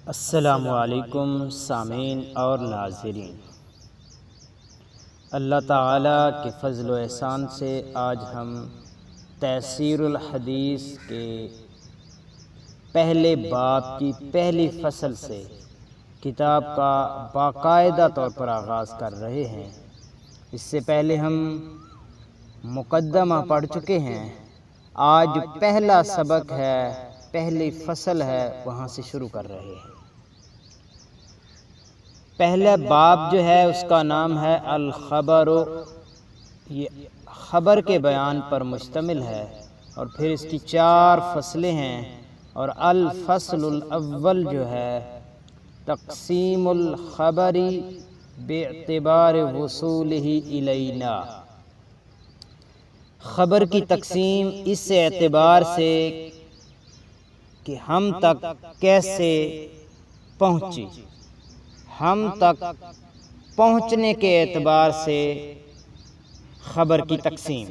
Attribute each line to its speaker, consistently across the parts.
Speaker 1: السلام علیکم سامعین اور ناظرین، اللہ تعالیٰ کے فضل و احسان سے آج ہم تیسیر الحدیث کے پہلے باب کی پہلی فصل سے کتاب کا باقاعدہ طور پر آغاز کر رہے ہیں۔ اس سے پہلے ہم مقدمہ پڑھ چکے ہیں۔ آج پہلا سبق ہے، پہلی فصل ہے، وہاں سے شروع کر رہے ہیں۔ پہلا باب جو ہے اس کا نام ہے الخبر، یہ خبر کے بیان پر مشتمل ہے، اور پھر اس کی 4 فصلیں ہیں، اور الفصل الاول جو ہے تقسیم الخبر باعتبار وصولہ الینا، خبر کی تقسیم اس اعتبار سے کہ ہم تک کیسے پہنچی، ہم تک پہنچنے کے اعتبار سے خبر کی تقسیم۔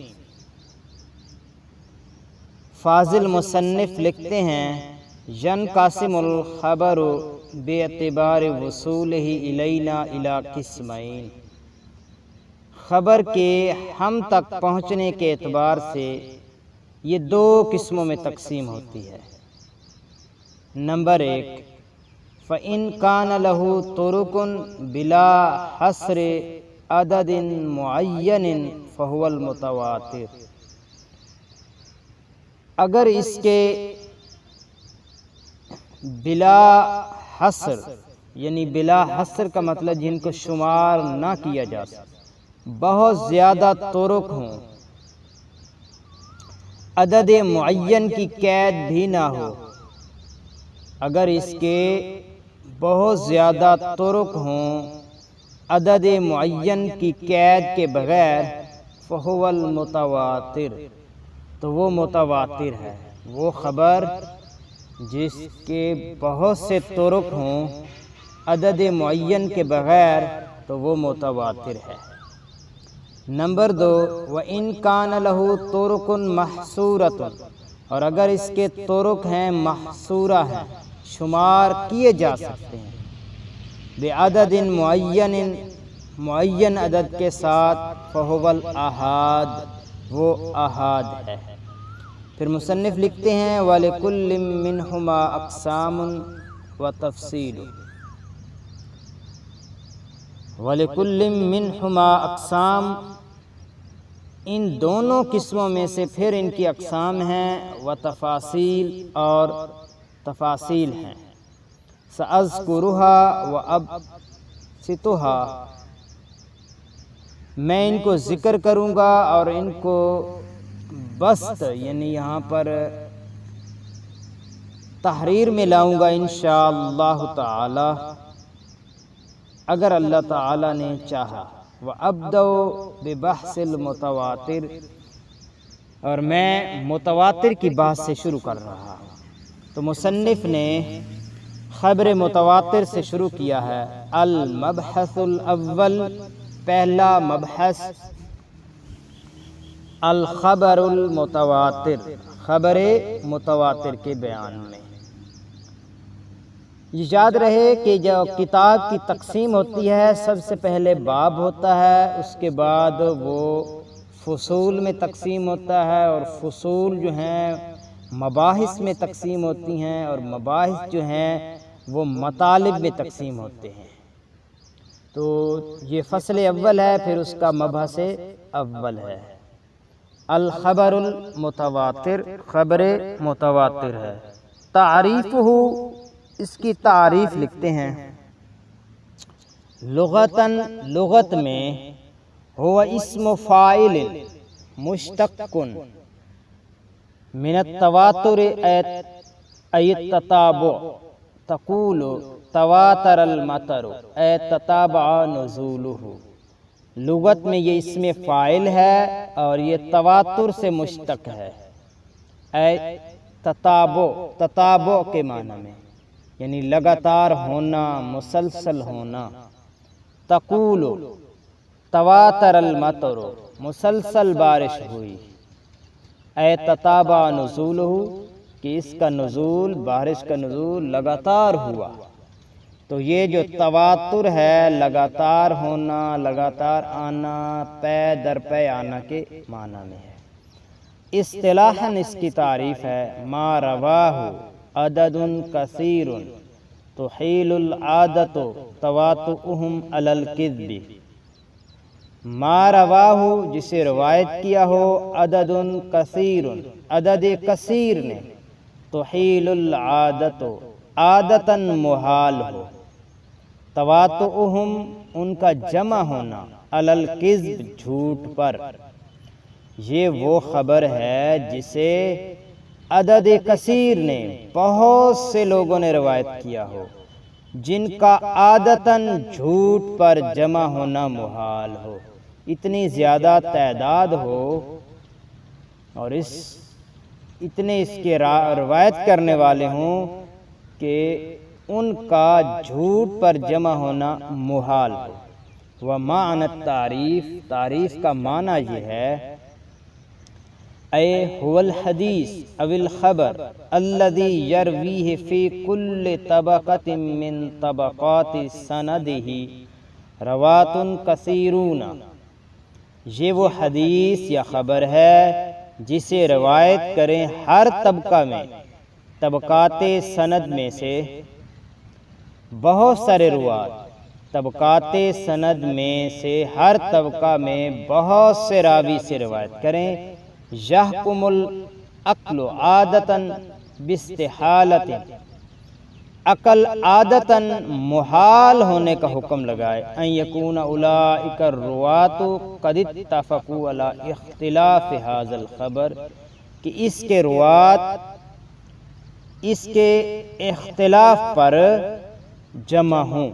Speaker 1: فاضل مصنف لکھتے ہیں ینقسم الخبر باعتبار وصولہ الینا الی قسمین، خبر کے ہم تک پہنچنے کے اعتبار سے یہ 2 قسموں میں تقسیم ہوتی ہے۔ نمبر 1، فَإِنْ كَانَ لَهُ طُرُقٌ بِلَا حَصْرِ عَدَدٍ مُعَيَّنٍ فَهُوَ الْمُتَوَاتِرُ، اگر اس کے بلا حصر، یعنی بلا حصر کا مطلب جن کو شمار نہ کیا جا سکے، بہت زیادہ طرق ہوں، عدد معین کی قید بھی نہ ہو، اگر اس کے بہت زیادہ طرق ہوں عدد معین کی قید کے بغیر، فہو المتواتر، تو وہ متواتر ہے، وہ خبر جس کے بہت سے طرق ہوں عدد معین کے بغیر، تو وہ متواتر ہے۔ نمبر 2، وَإِنْ كَانَ لَهُ طُرُقٌ مَحْصُورَةٌ، اور اگر اس کے طرق ہیں محصورہ ہیں، شمار کیے جا سکتے ہیں، بعدد معین عدد کے ساتھ، فہو الاحاد، وہ احاد ہے۔ پھر مصنف لکھتے ہیں وَلِكُلٍّ مِّنْهُمَا أَقْسَامٌ وَتَفْصِيلٌ، وَلِكُلٍّ مِّنْهُمَا أَقْسَامٌ، ان دونوں قسموں میں سے پھر ان کی اقسام ہیں، وتفاصیل، اور تفاصیل ہیں۔ سأذکرها وأبسطها، میں ان کو ذکر کروں گا اور ان کو بسط، یعنی یہاں پر تحریر میں لاؤں گا انشاءاللہ تعالی، اگر اللہ تعالی نے چاہا۔ وَأَبْدَأُ بِبَحْثِ الْمُتَوَاتِرِ، اور میں متواتر کی بحث سے شروع کر رہا ہوں۔ تو مصنف نے خبر متواتر سے شروع کیا ہے۔ المبحث الاول، پہلا مبحث، الخبر المتواتر، خبر متواتر کے بیان میں۔ یاد رہے کہ جو کتاب کی تقسیم ہوتی ہے، سب سے پہلے باب ہوتا ہے، اس کے بعد وہ فصول میں تقسیم ہوتا ہے، اور فصول جو ہیں مباحث میں تقسیم ہوتی ہیں، اور مباحث جو ہیں وہ مطالب میں تقسیم ہوتے ہیں۔ تو یہ فصل اول ہے، پھر اس کا مبحث اول ہے الخبر المتواتر، خبر متواتر ہے۔ تعریفہ، اس کی تعریف لکھتے ہیں لغتاً، لغت میں، ہوا اسم فاعل مشتق من التواتر ای التتابع، تقول تواتر المطر ای تتابع نزولہ، لغت میں یہ اسم فاعل ہے اور یہ تواتر سے مشتق ہے، اے تتابع، تتابع کے معنی میں، یعنی لگاتار ہونا، مسلسل ہونا۔ تقول، تواتر المطر، مسلسل بارش ہوئی، اے تتابع نزولہ، کہ اس کا نزول، بارش کا نزول لگاتار ہوا۔ تو یہ جو تواتر ہے لگاتار ہونا، لگاتار آنا، پے در پے آنا کے معنی میں ہے۔ اصطلاحاً اس کی تعریف ہے ما رواہ عدد کثیر تحیل العادت تواطؤہم علی الکذب۔ ما رواہ جسے روایت کیا ہو عدد کثیر، عدد کثیر نے، تحیل العادت عادتاً محال ہو، تواطؤہم ان کا جمع ہونا، علی الکذب جھوٹ پر۔ یہ وہ خبر ہے جسے عدد کثیر نے، بہت سے لوگوں نے روایت کیا ہو، جن کا عادتاً جھوٹ پر جمع ہونا محال ہو، اتنی زیادہ تعداد ہو اور اتنے اس کے روایت کرنے والے ہوں کہ ان کا جھوٹ پر جمع ہونا محال ہو۔ ومعنی التعریف، تعریف کا معنی یہ ہے اے هو الحدیث او الخبر الذي يرويه في كل طبقة من طبقات سندہ رواة کثیرون۔ یہ وہ حدیث یا خبر ہے جسے روایت کریں ہر طبقہ میں، طبقات سند میں سے بہت سارے روات، طبقات سند میں سے ہر طبقہ میں بہت سے راوی سے روایت کریں۔ یحکم العقل عادتاً باستحالۃ، عقل عادتاً محال ہونے کا حکم لگائے، ان یکون اولئک الرواۃ قد اتفقوا علی اختلاف ھذا الخبر، کہ اس کے روات اس کے اختلاف پر جمع ہوں۔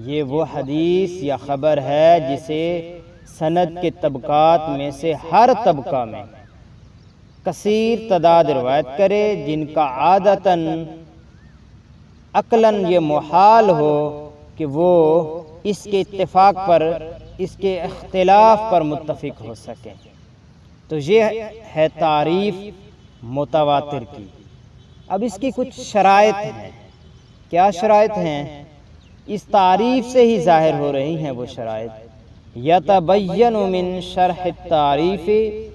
Speaker 1: یہ وہ حدیث یا خبر ہے جسے سند کے طبقات میں سے ہر طبقہ میں کثیر تعداد روایت کرے، جن کا عادتاً عقلاً یہ محال ہو کہ وہ اس کے اتفاق پر، اس کے اختلاف پر متفق ہو سکیں۔ تو یہ ہے تعریف متواتر کی۔ اب اس کی کچھ شرائط ہیں۔ کیا شرائط ہیں؟ اس تعریف سے ہی ظاہر ہو رہی ہیں وہ شرائط۔ یتبین من شرح التعریف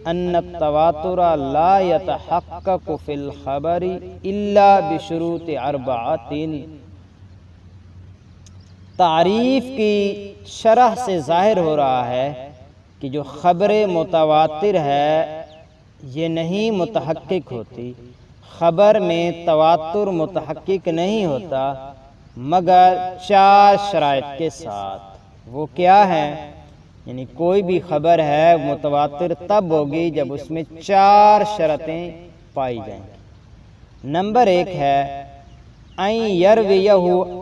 Speaker 1: ان التواتر لا یتحقق فی الخبر الا بشروط اربعۃ۔ تعریف کی شرح سے ظاہر ہو رہا ہے کہ جو خبر متواتر ہے یہ نہیں متحقق ہوتی، خبر میں تواتر متحقق نہیں ہوتا مگر 4 شرائط کے ساتھ۔ وہ کیا ہے؟ یعنی کوئی بھی خبر ہے متواتر تب ہوگی جب اس میں 4 شرطیں پائی جائیں گی۔ نمبر 1 ہے ان یرویہ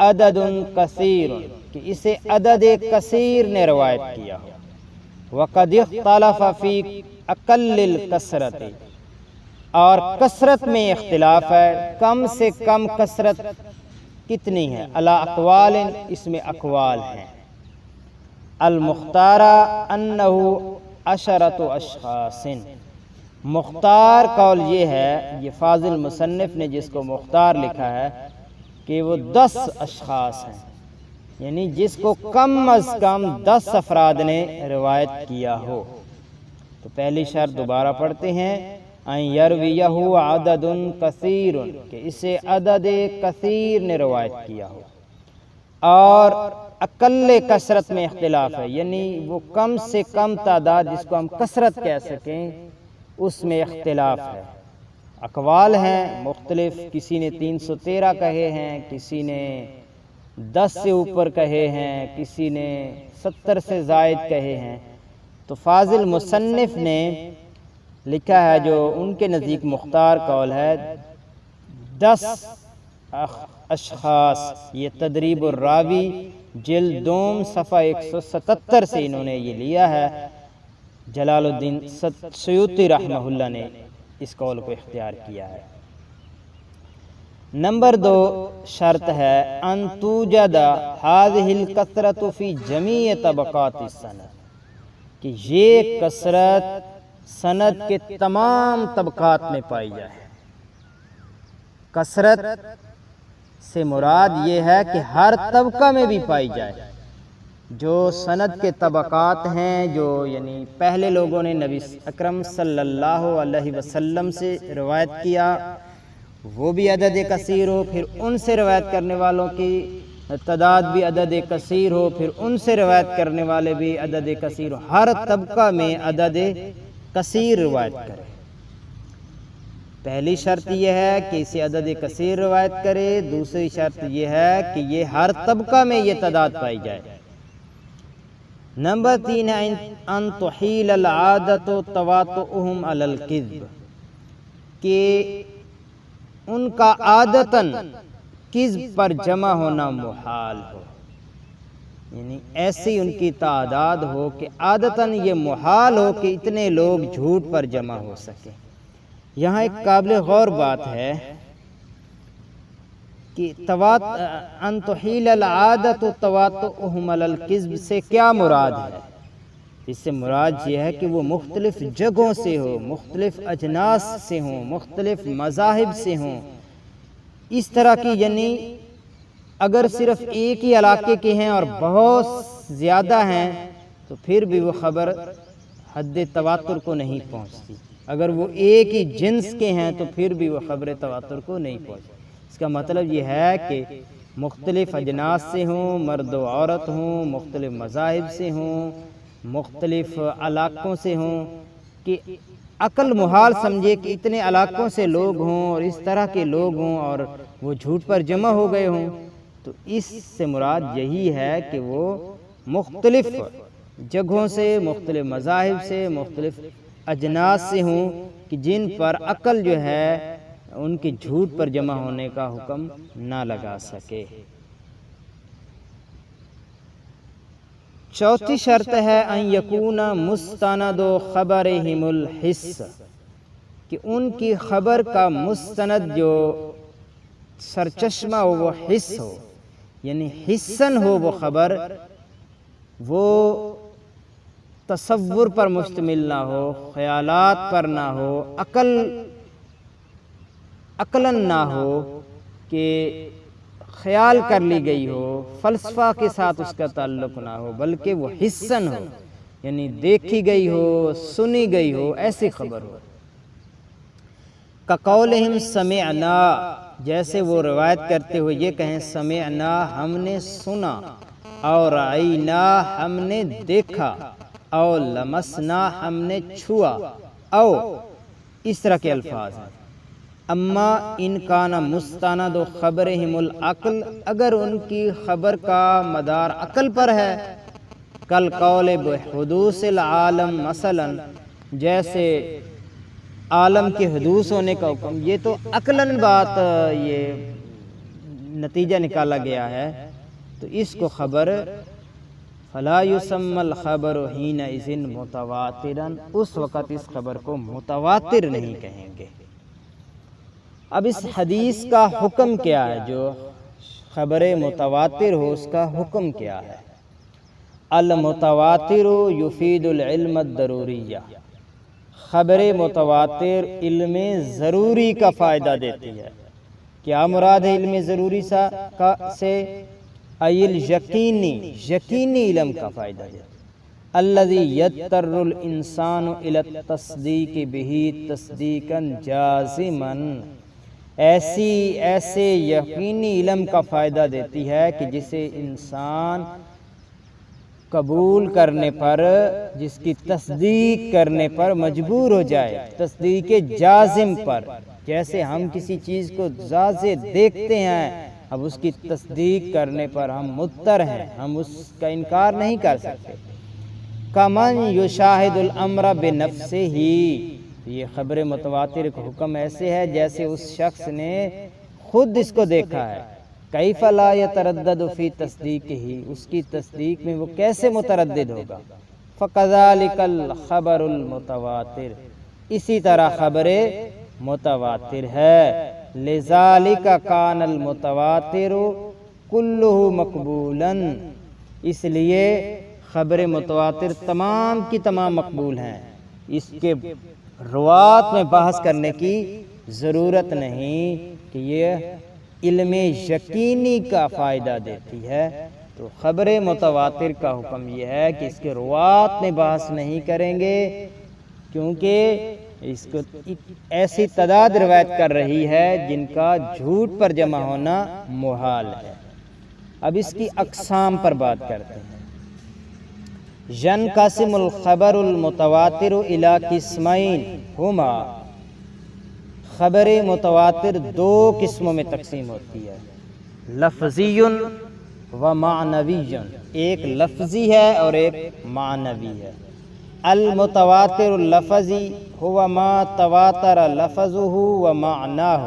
Speaker 1: عدد کثیر، کہ اسے عدد کثیر نے روایت کیا ہو، وقد اختلف فی اقل الکثرۃ، اور کثرت میں اختلاف ہے، کم سے کم کثرت کتنی ہے، علی اقوال، اس میں اقوال ہیں۔ المختارہ انہ 10 اشخاص، مختار قول یہ ہے، یہ فاضل مصنف نے جس کو مختار لکھا ہے، کہ وہ 10 اشخاص ہیں، یعنی جس کو کم از کم 10 افراد نے روایت کیا ہو۔ تو پہلی شرط دوبارہ پڑھتے ہیں، ان یرویہ عدد کثیر، کہ اسے عدد کثیر نے روایت کیا ہو، اور اقل کثرت میں اختلاف ہے، یعنی وہ کم سے کم تعداد جس کو ہم کثرت کہہ سکیں اس میں اختلاف ہے۔ اقوال ہیں مختلف، کسی نے 313 کہے ہیں، کسی نے 10 سے اوپر کہے ہیں، کسی نے 70 سے زائد کہے ہیں۔ تو فاضل مصنف نے لکھا ہے جو ان کے نزدیک مختار قول ہے، 10 اشخاص۔ یہ تدریب الراوی جلد 2 صفحہ 177 سے انہوں نے یہ لیا ہے۔ جلال الدین سیوطی رحمہ اللہ نے اس قول کو اختیار کیا ہے۔ نمبر 2 شرط ہے ان توجد هذه الکثرۃ فی جمیع طبقات السند، کہ یہ کثرت سند کے تمام طبقات میں پائی جائے۔ کثرت سے مراد یہ ہے کہ ہر طبقہ میں بھی پائی جائے۔ جو سند کے طبقات ہیں، جو یعنی پہلے لوگوں نے نبی اکرم صلی اللہ علیہ وسلم سے روایت کیا، وہ بھی عدد کثیر ہو، پھر ان سے روایت کرنے والوں کی تعداد بھی عدد کثیر ہو، پھر ان سے روایت کرنے والے بھی عدد کثیر ہو، ہر طبقہ میں عدد کثیر روایت کرے۔ پہلی شرط یہ ہے کہ اسے عدد کثیر روایت کرے، دوسری شرط یہ ہے کہ یہ ہر طبقہ میں یہ تعداد پائی جائے۔ نمبر 3 ہے ان تحیل العادت تواطؤہم علی الکذب، کہ ان کا عادتاً کذب پر جمع ہونا محال ہو، یعنی ایسی ان کی تعداد ہو کہ عادتاً یہ محال ہو کہ اتنے لوگ جھوٹ پر جمع ہو سکیں۔ یہاں ایک قابل غور بات ہے کہ ان تحیل العادت تواطؤہم علی الکذب سے کیا مراد ہے؟ اس سے مراد یہ ہے کہ وہ مختلف جگہوں سے ہو، مختلف اجناس سے ہوں، مختلف مذاہب سے ہوں، اس طرح کی، یعنی اگر صرف ایک ہی علاقے کے ہیں اور بہت زیادہ ہیں تو پھر بھی وہ خبر حد تواتر کو نہیں پہنچتی۔ اگر وہ ایک ہی جنس کے ہیں تو پھر بھی وہ خبر تواتر کو نہیں پہنچتی۔ اس کا مطلب یہ ہے کہ مختلف اجناس سے ہوں، مرد و عورت ہوں، مختلف مذاہب سے ہوں، مختلف علاقوں سے ہوں، کہ عقل محال سمجھے کہ اتنے علاقوں سے لوگ ہوں اور اس طرح کے لوگ ہوں اور وہ جھوٹ پر جمع ہو گئے ہوں، تو اس سے مراد یہی ہے کہ وہ مختلف جگہوں سے، مختلف مذاہب سے، مختلف اجناس سے ہوں کہ جن پر عقل جو ہے ان کے جھوٹ پر جمع ہونے کا حکم نہ لگا سکے۔ چوتھی شرط ہے ان یکون مستند خبرہم الحس، کہ ان کی خبر کا مستند جو سرچشمہ ہو وہ حس ہو، یعنی حسن ہو وہ خبر، وہ تصور پر مشتمل نہ ہو، خیالات پر نہ ہو، عقلاً نہ ہو کہ خیال کر لی گئی ہو، فلسفہ کے ساتھ اس کا تعلق نہ ہو، بلکہ وہ حسن ہو، یعنی دیکھی گئی ہو، سنی گئی ہو، ایسی خبر ہو۔ کقولہم سمعنا، جیسے وہ روایت کرتے ہوئے یہ کہیں سمعنا ہم نے سنا، اور رأینا ہم نے دیکھا، او لمسنا ہم نے چھوا، او اس طرح کے الفاظ ہیں۔ اما ان کان مستند خبرہم العقل، اگر ان کی خبر کا مدار عقل پر ہے، کل قول بحدوث العالم مثلا، جیسے عالم کے حدوث ہونے کا حکم، یہ تو عقلاً بات یہ نتیجہ نکالا گیا ہے، تو اس کو خبر فلا یسمی الخبر حینئذ متواترا، اس وقت اس خبر کو متواتر نہیں کہیں گے۔ اب اس حدیث کا حکم کیا ہے؟ جو خبر متواتر ہو اس کا حکم کیا ہے؟ المتواتر یفید العلم الضروریہ، خبر متواتر علم ضروری کا فائدہ دیتی ہے۔ کیا مراد ہے علم ضروری سے؟ ایل یقینی علم کا فائدہ دیتی ہے۔ الذی یضطر الانسان الی التصدیق بہ تصدیقا جازما، ایسے یقینی علم کا فائدہ دیتی ہے کہ جسے انسان قبول کرنے پر، جس کی تصدیق کرنے پر مجبور ہو جائے، تصدیق جازم پر۔ جیسے ہم کسی چیز کو واضح دیکھتے ہیں، اب اس کی تصدیق کرنے پر ہم مضطر ہیں، ہم اس کا انکار نہیں کر سکتے۔ کمن یشاہد الامر بنفسہ، یہ خبر متواتر کا حکم ایسے ہے جیسے اس شخص نے خود اس کو دیکھا ہے۔ کیف لا یتردد فی تصدیقہ، اس کی تصدیق میں وہ کیسے متردد ہوگا؟ فکذالک الخبر المتواتر، اسی طرح خبر متواتر ہے۔ لذالک کان المتواتر کلہ مقبولا، اس لیے خبر متواتر تمام کی تمام مقبول ہیں، اس کے روات میں بحث کرنے کی ضرورت نہیں کہ یہ علم یقینی کا فائدہ دیتی ہے، تو خبر متواتر کا حکم یہ ہے کہ اس کے روات میں بحث نہیں کریں گے، کیونکہ اس کو ایسی تعداد روایت کر رہی ہے جن کا جھوٹ پر جمع ہونا محال ہے۔ اب اس کی اقسام پر بات کرتے ہیں۔ ینقسم الخبر المتواتر الی قسمین ہما، خبر متواتر دو قسموں میں تقسیم ہوتی ہے، لفظی و معنوی۔ ایک لفظی ہے اور ایک معنوی ہے۔ المتواتر اللفظی هو ما تواتر لفظه و معناه،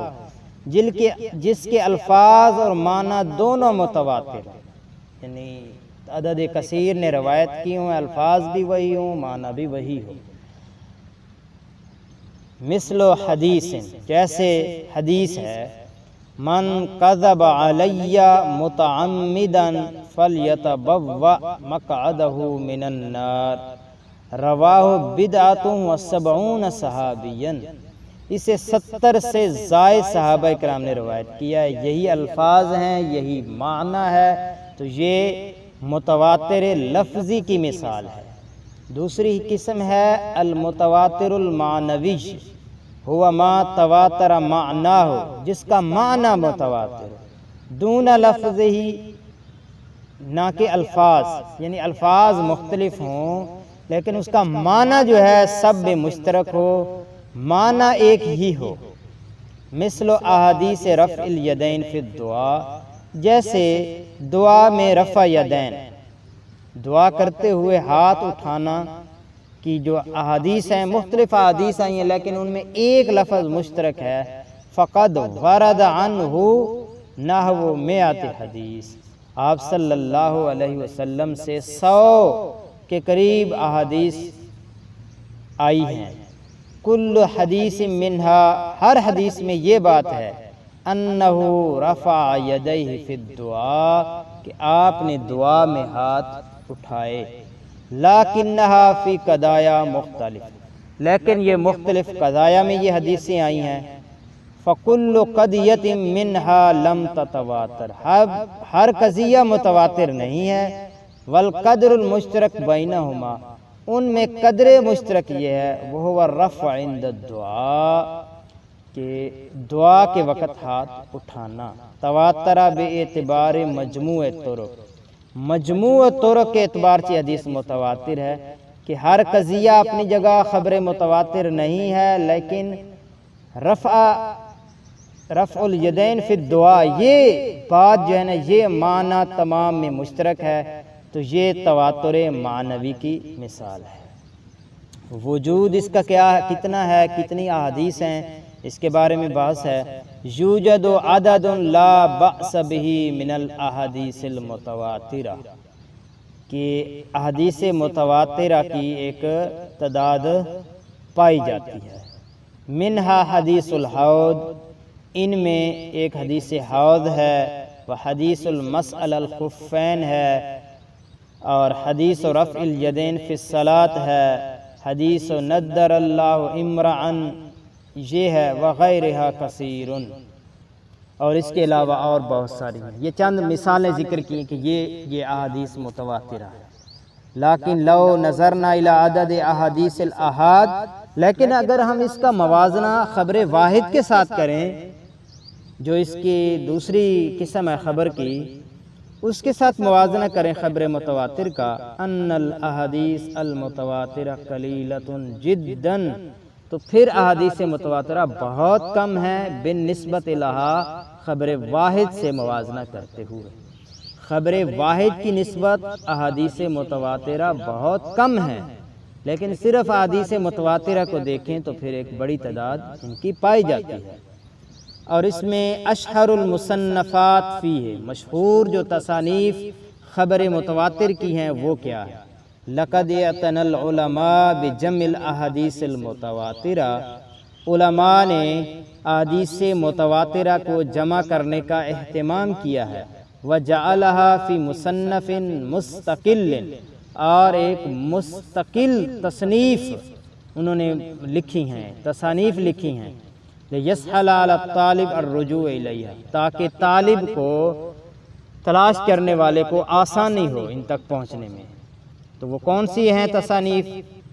Speaker 1: جس کے الفاظ اور معنی دونوں متواتر ہیں، یعنی عدد کثیر نے روایت کی ہوں، الفاظ بھی وہی ہوں، معنی بھی وہی ہو۔ مثل حدیث، جیسے حدیث ہے، من کذب علی متعمدا فلیتبوأ مقعدہ من النار، رواہ بدعۃ و سبعون صحابیا۔ اسے 70 سے زائد صحابہ کرام نے روایت کیا ہے، یہی الفاظ ہیں، یہی معنی ہے، تو یہ متواتر لفظی کی مثال ہے۔ دوسری قسم ہے المتواتر المعنوی، ہوا ما تواتر معناہ، جس کا معنی متواتر دون لفظ ہی، نہ کہ الفاظ، یعنی الفاظ مختلف ہوں لیکن اس کا معنی جو ہے سب میں مشترک ہو، معنی ایک ہی ہو۔ مثل احادیث رفع الیدین فی الدعاء، جیسے دعا میں رفع یدین، دعا کرتے ہوئے ہاتھ اٹھانا کی جو احادیث ہیں، مختلف احادیث آئی ہیں لیکن ان میں ایک لفظ مشترک ہے، فقد ورد عنہ نحو 100 حدیث، آپ صلی اللہ علیہ وسلم سے 100 کے قریب احادیث آئی ہیں۔ کل حدیث منہا، ہر حدیث میں یہ بات ہے، انہ رفع یدیہ فی الدعاء، کہ آپ نے دعا میں ہاتھ اٹھائے، لیکنہا فی قضایا مختلف، لیکن یہ مختلف قضایا میں یہ حدیثیں آئی ہیں۔ فکل قضیۃ منہا لم تتواتر، ہر قضیہ متواتر نہیں ہے۔ والقدر المشترک بینہما، ان میں قدر مشترک یہ ہے، وہ الرفع عند الدعاء، کہ دعا کے وقت ہاتھ اٹھانا۔ تواتر باعتبار مجموع طرق، مجموع طرق کے اعتبار سے حدیث متواتر ہے، کہ ہر قضیہ اپنی جگہ خبر متواتر نہیں ہے، لیکن رفع الیدین فی الدعاء، یہ بات جو ہے نا، یہ معنی تمام میں مشترک ہے، تو یہ تواتر معنوی کی مثال ہے۔ وجود اس کا کیا ہے، کتنا ہے، کتنی احادیث ہیں، اس کے بارے میں بحث ہے۔ یوجد عدد لا بأس به من الاحادیث المتواترہ، کہ احادیث متواترہ کی ایک تعداد پائی جاتی ہے۔ منہا حدیث الحوض، ان میں ایک حدیث حوض ہے، وہ حدیث المسألہ الخفین ہے، اور حدیث رفع الیدین فی الصلاۃ ہے، حدیث ندر اللہ امرعا یہ ہے، وغیرہا کثیر، اور اس کے علاوہ اور بہت ساری ہیں۔ یہ چند مثالیں ذکر کی کہ یہ احادیث متواترہ ہے۔ لیکن لو نظرنا الی عدد احادیث الاحاد، لیکن اگر ہم اس کا موازنہ خبر واحد کے ساتھ کریں، جو اس کی دوسری قسم ہے خبر کی، اس کے ساتھ موازنہ کریں خبر متواتر کا، ان الاحادیث المتواترہ قلیلۃ جدا، تو پھر احادیث متواترہ بہت کم ہیں، بالنسبت لہا، خبر واحد سے موازنہ کرتے ہوئے، خبر واحد کی نسبت احادیث متواترہ بہت کم ہیں، لیکن صرف احادیث متواترہ کو دیکھیں تو پھر ایک بڑی تعداد ان کی پائی جاتی ہے۔ اور اس میں اشہر المصنفات فیہ، مشہور جو تصانیف خبر متواتر کی ہیں وہ کیا ہے؟ لقد اعتنى العلماء بجمع الاحادیث المتواترہ، علماء نے احادیث متواترہ کو جمع کرنے کا اہتمام کیا ہے، وجعلها فی مصنف مستقل، اور ایک مستقل تصنیف انہوں نے لکھی ہیں، تصانیف لکھی ہیں، لیسہل علی الطالب الرجوع الیہا، تاکہ طالب کو، تلاش کرنے والے کو آسانی ہو ان تک پہنچنے میں۔ تو وہ کون سی ہیں تصانیف؟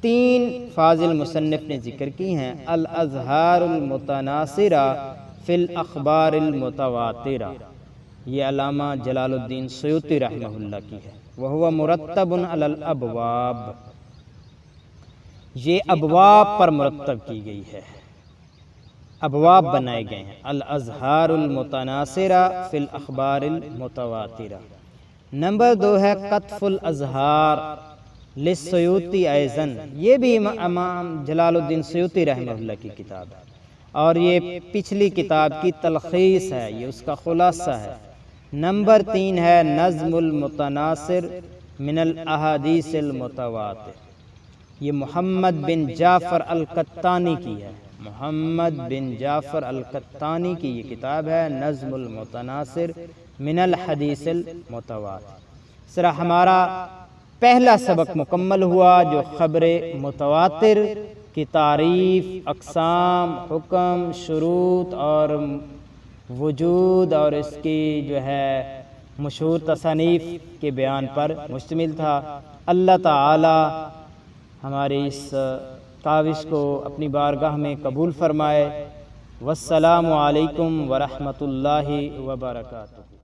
Speaker 1: 3 فاضل مصنف نے ذکر کی ہیں۔ الاظہار المتناثرہ فی الاخبار المتواترہ، یہ علامہ جلال الدین سیوطی رحمہ اللہ کی ہے۔ وہو مرتب علی الابواب، یہ ابواب پر مرتب کی گئی ہے، ابواب بنائے گئے ہیں۔ الاظہار المتناثرہ فی الاخبار المتواترہ۔ نمبر 2 ہے قطف الازہار للسیوطی ایضاً، یہ بھی امام جلال الدین سیوطی رحمہ اللہ کی کتاب ہے، اور یہ پچھلی کتاب کی تلخیص ہے، یہ اس کا خلاصہ ہے۔ نمبر 3 ہے نظم المتناثر من الاحادیث المتواتر، یہ محمد بن جعفر القطانی کی ہے، محمد بن جعفر القطانی کی یہ کتاب ہے نظم المتناثر من الحدیث المتواتر۔ اس طرح ہمارا پہلا سبق مکمل ہوا، جو خبر متواتر کی تعریف، اقسام، حکم، شروط اور وجود اور اس کی جو ہے مشہور تصانیف کے بیان پر مشتمل تھا۔ اللہ تعالی ہماری اس کاوش کو اپنی بارگاہ میں قبول فرمائے۔ والسلام علیکم ورحمۃ اللہ وبرکاتہ۔